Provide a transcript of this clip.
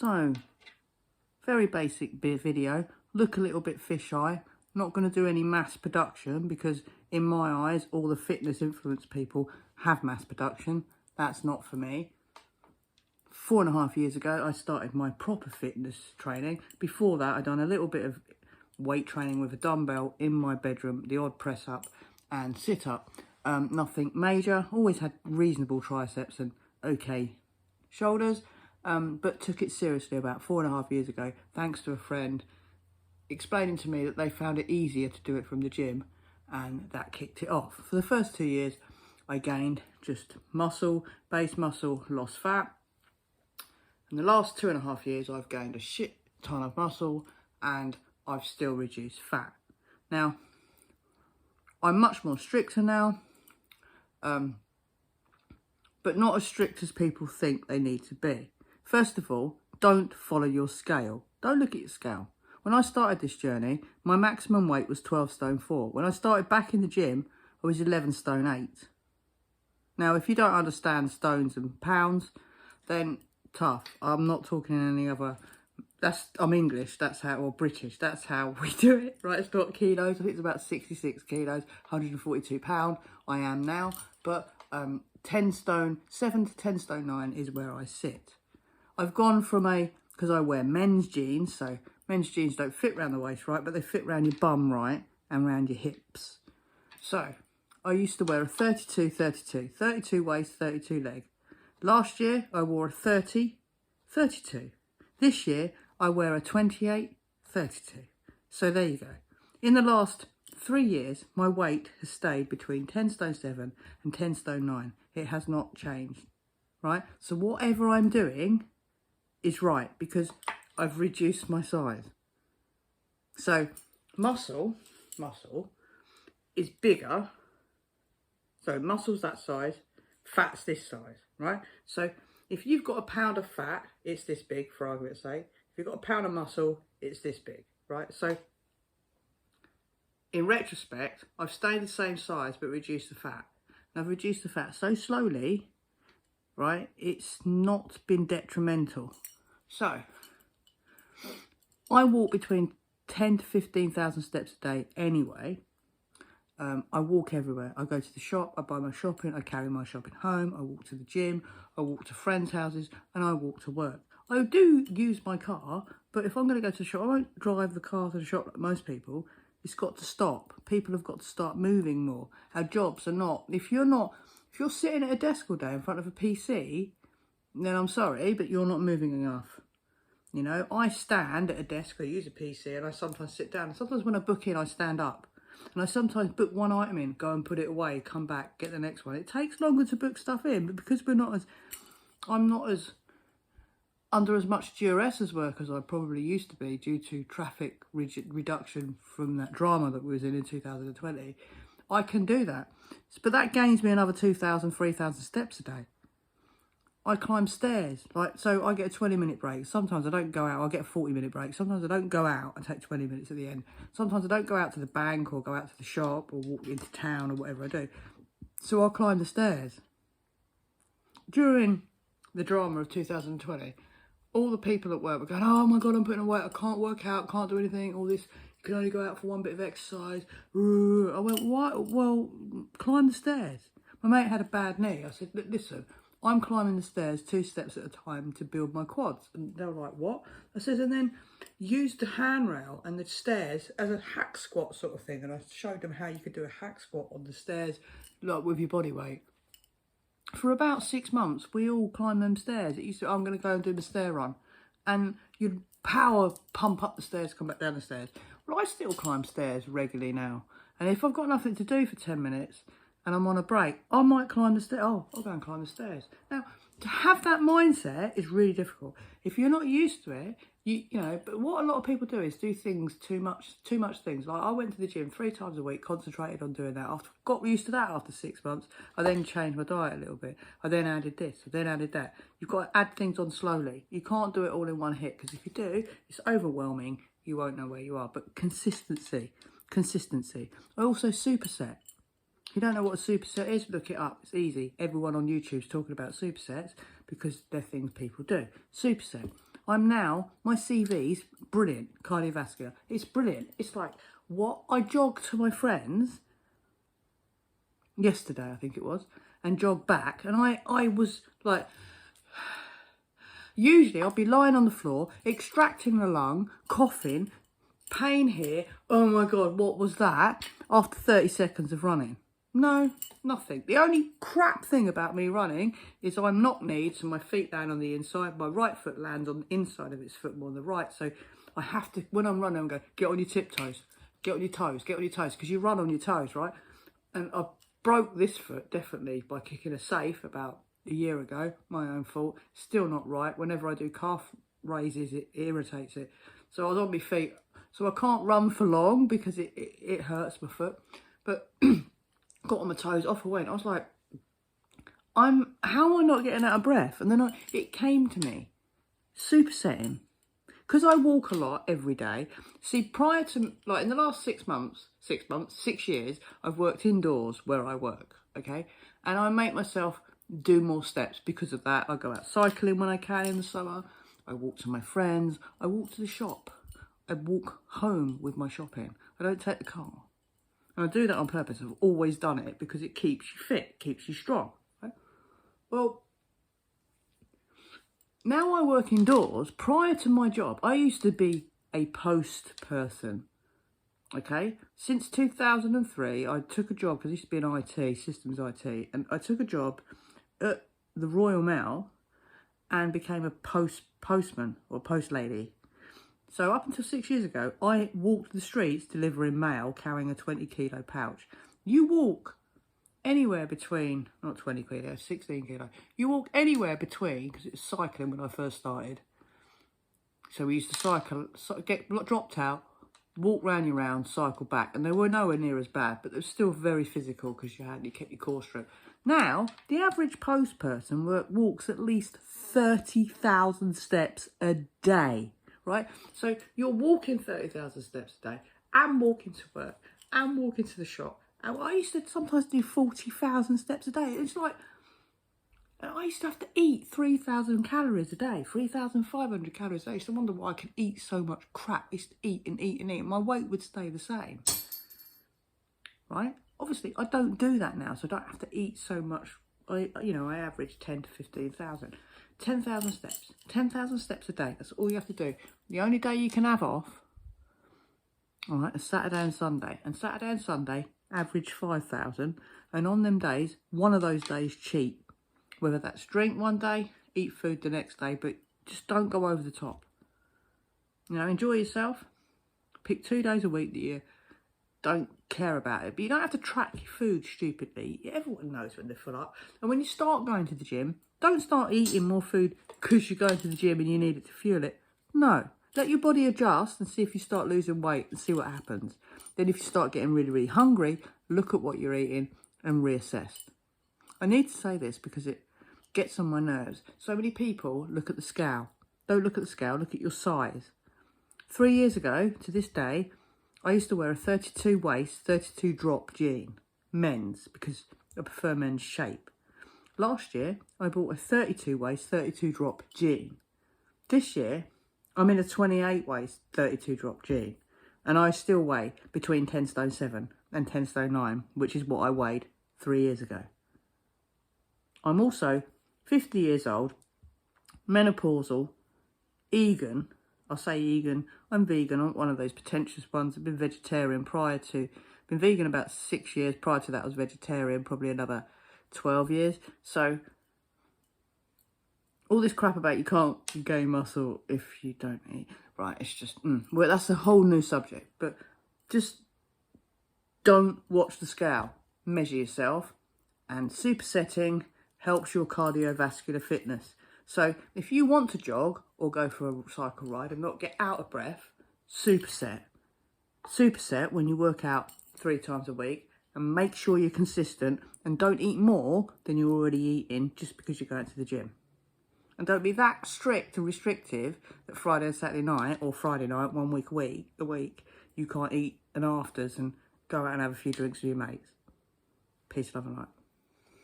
So, very basic video, look a little bit fisheye. Not going to do any mass production because in my eyes, all the fitness influence people have mass production. That's not for me. 4.5 years ago, I started my proper fitness training. Before that, I'd done a little bit of weight training with a dumbbell in my bedroom, the odd press up and sit up. Nothing major, always had reasonable triceps and okay shoulders, but took it seriously about 4.5 years ago, thanks to a friend explaining to me that they found it easier to do it from the gym, and that kicked it off. For the first 2 years, I gained just muscle, base muscle, lost fat. In the last 2.5 years, I've gained a shit ton of muscle and I've still reduced fat. Now, I'm much more stricter now, but not as strict as people think they need to be. First of all, don't follow your scale. Don't look at your scale. When I started this journey, my maximum weight was 12 stone 4. When I started back in the gym, I was 11 stone 8. Now, if you don't understand stones and pounds, then tough. I'm not talking in any other... I'm English, that's how, or British, that's how we do it, right? It's not kilos. I think it's about 66 kilos, 142 pounds. I am now, but 7 to 10 stone 9 is where I sit. I've gone from because I wear men's jeans, so men's jeans don't fit around the waist right, but they fit around your bum right and around your hips. So I used to wear a 32 waist, 32 leg. Last year I wore a 32. This year I wear a 28, 32. So there you go. In the last 3 years, my weight has stayed between 10 stone 7 and 10 stone 9. It has not changed, right? So whatever I'm doing is right because I've reduced my size. So muscle is bigger. So muscle's that size, fat's this size, right? So if you've got a pound of fat, it's this big, for argument's sake. If you've got a pound of muscle, it's this big, right? So in retrospect, I've stayed the same size but reduced the fat. And I've reduced the fat so slowly, right? It's not been detrimental. So I walk between 10 to 15,000 steps a day anyway. I walk everywhere. I go to the shop, I buy my shopping, I carry my shopping home, I walk to the gym, I walk to friends' houses, and I walk to work. I do use my car, but if I'm going to go to the shop, I won't drive the car to the shop like most people. It's got to stop. People have got to start moving more. Our jobs are not. If you're sitting at a desk all day in front of a PC, then I'm sorry, but you're not moving enough. You know, I stand at a desk, I use a PC, and I sometimes sit down. And sometimes when I book in, I stand up. And I sometimes book one item in, go and put it away, come back, get the next one. It takes longer to book stuff in, but because I'm not as under as much duress as work as I probably used to be due to traffic reduction from that drama that we was in 2020, I can do that. But that gains me another 2,000, 3,000 steps a day. I climb stairs, so I get a 20-minute break. Sometimes I don't go out, I get a 40-minute break. Sometimes I don't go out and take 20 minutes at the end. Sometimes I don't go out to the bank or go out to the shop or walk into town or whatever I do. So I'll climb the stairs. During the drama of 2020, all the people at work were going, oh my God, I'm putting on weight, I can't work out, can't do anything, all this, you can only go out for one bit of exercise. I went, what? Well, climb the stairs. My mate had a bad knee. I said, listen, I'm climbing the stairs 2 steps at a time to build my quads. And they were like, what? I said, and then use the handrail and the stairs as a hack squat sort of thing. And I showed them how you could do a hack squat on the stairs, like with your body weight. For about 6 months, we all climbed them stairs. It used to, I'm going to go and do the stair run. And you'd power pump up the stairs, come back down the stairs. Well, I still climb stairs regularly now. And if I've got nothing to do for 10 minutes and I'm on a break, I might climb the stairs. Oh, I'll go and climb the stairs. Now, to have that mindset is really difficult. If you're not used to it, you know, but what a lot of people do is do things too much things. Like I went to the gym 3 times a week, concentrated on doing that. After got used to that after 6 months, I then changed my diet a little bit. I then added this, I then added that. You've got to add things on slowly. You can't do it all in one hit because if you do, it's overwhelming. You won't know where you are. But consistency. I also superset. If you don't know what a superset is, look it up. It's easy. Everyone on YouTube's talking about supersets because they're things people do. Superset. My CV's brilliant, cardiovascular. It's brilliant. It's like, what? I jogged to my friends yesterday, I think it was, and jogged back. And I was like, usually I'll be lying on the floor, extracting the lung, coughing, pain here. Oh my God, what was that? After 30 seconds of running. No, nothing. The only crap thing about me running is I'm knock-kneed, so my feet land on the inside. My right foot lands on the inside of its foot more than the right. So I have to, when I'm running, I'm going, get on your tiptoes, get on your toes, get on your toes, because you run on your toes, right? And I broke this foot, definitely, by kicking a safe about a year ago. My own fault. Still not right. Whenever I do calf raises, it irritates it. So I was on my feet. So I can't run for long because it hurts my foot. But got on my toes, off I went. I was like, how am I not getting out of breath? And then it came to me, supersetting. Because I walk a lot every day. See, prior to, like in the last 6 years, I've worked indoors where I work, okay? And I make myself do more steps because of that. I go out cycling when I can in the summer. I walk to my friends. I walk to the shop. I walk home with my shopping. I don't take the car. And I do that on purpose. I've always done it because it keeps you fit, keeps you strong. Right? Well, now I work indoors. Prior to my job, I used to be a post person. Okay? Since 2003, I took a job, because I used to be in IT, systems IT, and I took a job at the Royal Mail and became a postman or post lady. So up until 6 years ago, I walked the streets delivering mail, carrying a 20-kilo pouch. You walk anywhere between, not 20 kilos, 16 kilo. You walk anywhere between, because it was cycling when I first started. So we used to cycle, get dropped out, walk round your round, cycle back. And they were nowhere near as bad, but they were still very physical because you kept your core straight. Now, the average post person walks at least 30,000 steps a day. Right? So you're walking 30,000 steps a day and walking to work and walking to the shop. And I used to sometimes do 40,000 steps a day. It's like, I used to have to eat 3,000 calories a day, 3,500 calories a day. I used to wonder why I could eat so much crap. I used to eat and eat and eat. My weight would stay the same. Right? Obviously, I don't do that now, so I don't have to eat so much. I average 10 to 15,000. 10,000 steps. 10,000 steps a day. That's all you have to do. The only day you can have off, all right, is Saturday and Sunday. And Saturday and Sunday, average 5,000. And on them days, one of those days cheat. Whether that's drink one day, eat food the next day, but just don't go over the top. You know, enjoy yourself. Pick 2 days a week that you don't care about it. But you don't have to track your food stupidly. Everyone knows when they're full up. And when you start going to the gym, don't start eating more food because you're going to the gym and you need it to fuel it. No. Let your body adjust and see if you start losing weight and see what happens. Then if you start getting really, really hungry, look at what you're eating and reassess. I need to say this because it gets on my nerves. So many people look at the scale. Don't look at the scale, look at your size. 3 years ago to this day, I used to wear a 32 waist, 32 drop jean. Men's, because I prefer men's shape. Last year, I bought a 32 waist, 32 drop jean. This year, I'm in a 28 waist, 32 drop jean. And I still weigh between 10 stone 7 and 10 stone 9, which is what I weighed 3 years ago. I'm also 50 years old, menopausal, vegan. I say vegan, I'm vegan, I'm not one of those pretentious ones. I've been vegetarian been vegan about 6 years. Prior to that, I was vegetarian, probably another 12 years. So all this crap about you can't gain muscle if you don't eat, right? It's just, well, that's a whole new subject. But just don't watch the scale. Measure yourself. And supersetting helps your cardiovascular fitness. So if you want to jog or go for a cycle ride and not get out of breath, superset. Superset when you work out 3 times a week, and make sure you're consistent and don't eat more than you're already eating just because you're going to the gym. And don't be that strict and restrictive that Friday and Saturday night, or Friday night, 1 week a week, you can't eat an afters and go out and have a few drinks with your mates. Peace, love and light.